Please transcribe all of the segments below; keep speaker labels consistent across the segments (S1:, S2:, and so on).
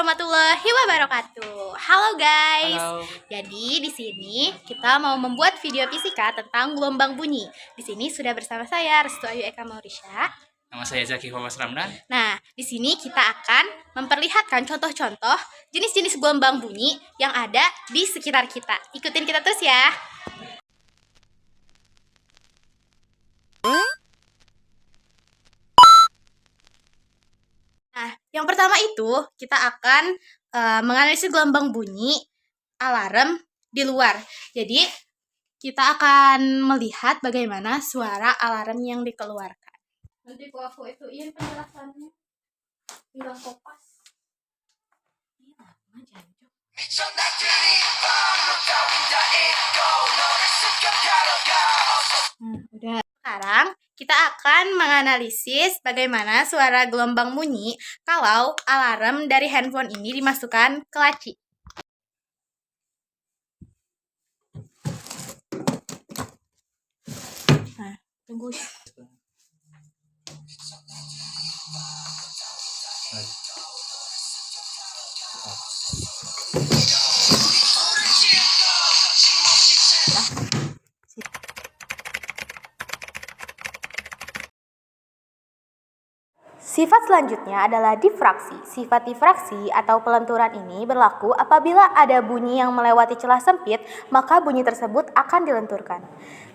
S1: warahmatullahi wabarakatuh. Halo guys.
S2: Halo.
S1: Jadi di sini kita mau membuat video fisika tentang gelombang bunyi. Di sini sudah bersama saya Restu Ayu Eka Maurisha.
S2: Nama saya Zaki Fawas Ramdan.
S1: Nah, di sini kita akan memperlihatkan contoh-contoh jenis-jenis gelombang bunyi yang ada di sekitar kita. Ikutin kita terus ya. Nah, yang pertama itu kita akan menganalisis gelombang bunyi alarm di luar. Jadi, kita akan melihat bagaimana suara alarm yang dikeluarkan. Nanti aku ituin penjelasannya. Bilang kopas. Udah. Sekarang kita akan menganalisis bagaimana suara gelombang bunyi kalau alarm dari handphone ini dimasukkan ke laci. Nah, tunggu. Sifat selanjutnya adalah difraksi. Sifat difraksi atau pelenturan ini berlaku apabila ada bunyi yang melewati celah sempit, maka bunyi tersebut akan dilenturkan.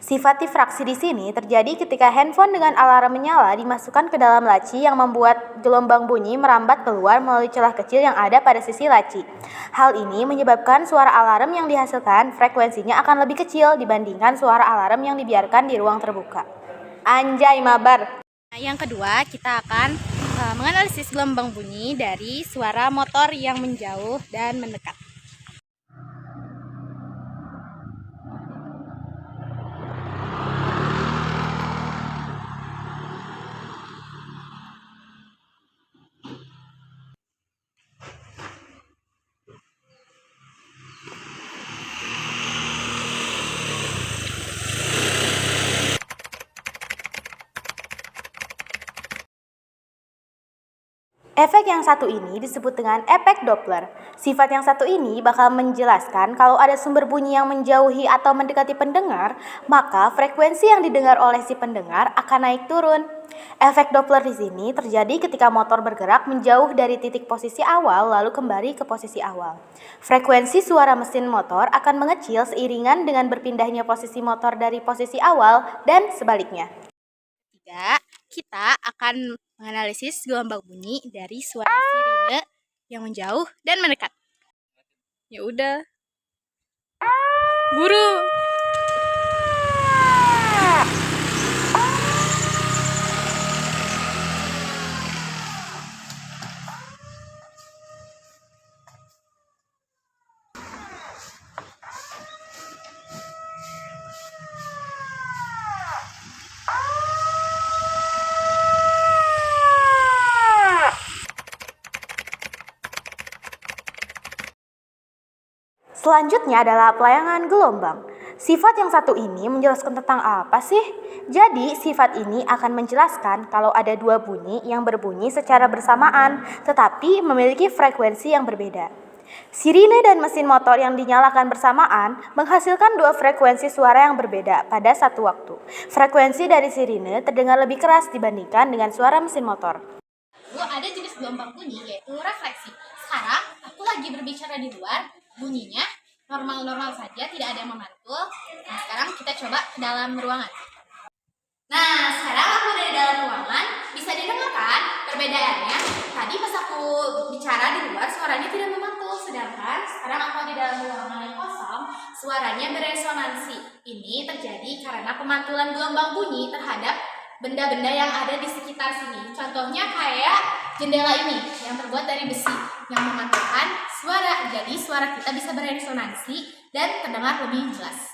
S1: Sifat difraksi di sini terjadi ketika handphone dengan alarm menyala dimasukkan ke dalam laci yang membuat gelombang bunyi merambat keluar melalui celah kecil yang ada pada sisi laci. Hal ini menyebabkan suara alarm yang dihasilkan frekuensinya akan lebih kecil dibandingkan suara alarm yang dibiarkan di ruang terbuka. Anjay mabar! Nah, yang kedua, kita akan menganalisis gelombang bunyi dari suara motor yang menjauh dan mendekat. Efek yang satu ini disebut dengan efek Doppler. Sifat yang satu ini bakal menjelaskan kalau ada sumber bunyi yang menjauhi atau mendekati pendengar, maka frekuensi yang didengar oleh si pendengar akan naik turun. Efek Doppler di sini terjadi ketika motor bergerak menjauh dari titik posisi awal lalu kembali ke posisi awal. Frekuensi suara mesin motor akan mengecil seiringan dengan berpindahnya posisi motor dari posisi awal dan sebaliknya. Kita akan menganalisis gelombang bunyi dari suara sirine yang menjauh dan mendekat. Ya udah. Buru. Selanjutnya adalah pelayangan gelombang. Sifat yang satu ini menjelaskan tentang apa sih? Jadi, sifat ini akan menjelaskan kalau ada dua bunyi yang berbunyi secara bersamaan, tetapi memiliki frekuensi yang berbeda. Sirine dan mesin motor yang dinyalakan bersamaan menghasilkan dua frekuensi suara yang berbeda pada satu waktu. Frekuensi dari sirine terdengar lebih keras dibandingkan dengan suara mesin motor. Ada jenis gelombang bunyi yaitu refleksi. Sekarang aku lagi berbicara di luar, bunyinya normal-normal saja, tidak ada yang memantul. Nah, sekarang kita coba ke dalam ruangan. Nah, sekarang aku dari dalam ruangan, bisa didengar kan perbedaannya? Tadi pas aku bicara di luar, suaranya tidak memantul, sedangkan sekarang aku di dalam ruangan yang kosong, suaranya beresonansi. Ini terjadi karena pemantulan gelombang bunyi terhadap benda-benda yang ada di sekitar sini. Contohnya kayak jendela ini yang terbuat dari besi yang memantulkan suara. Jadi suara kita bisa beresonansi dan terdengar lebih jelas.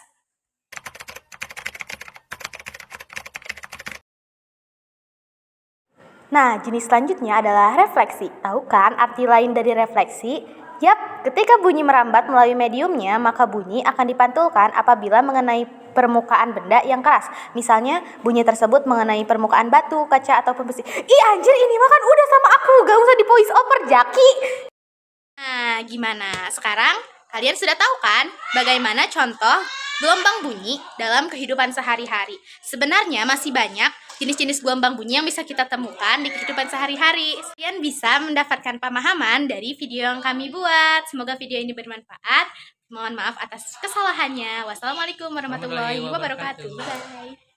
S1: Nah, jenis selanjutnya adalah refleksi. Tahu kan arti lain dari refleksi? Yap, ketika bunyi merambat melalui mediumnya, maka bunyi akan dipantulkan apabila mengenai permukaan benda yang keras. Misalnya, bunyi tersebut mengenai permukaan batu, kaca, ataupun besi. Ih anjir, ini mah kan udah sama aku, gak usah di voice over, Jaki. Nah, gimana? Sekarang kalian sudah tahu kan bagaimana contoh gelombang bunyi dalam kehidupan sehari-hari. Sebenarnya masih banyak jenis-jenis gelombang bunyi yang bisa kita temukan di kehidupan sehari-hari. Kalian bisa mendapatkan pemahaman dari video yang kami buat. Semoga video ini bermanfaat. Mohon maaf atas kesalahannya. Wassalamualaikum warahmatullahi wabarakatuh. Bye.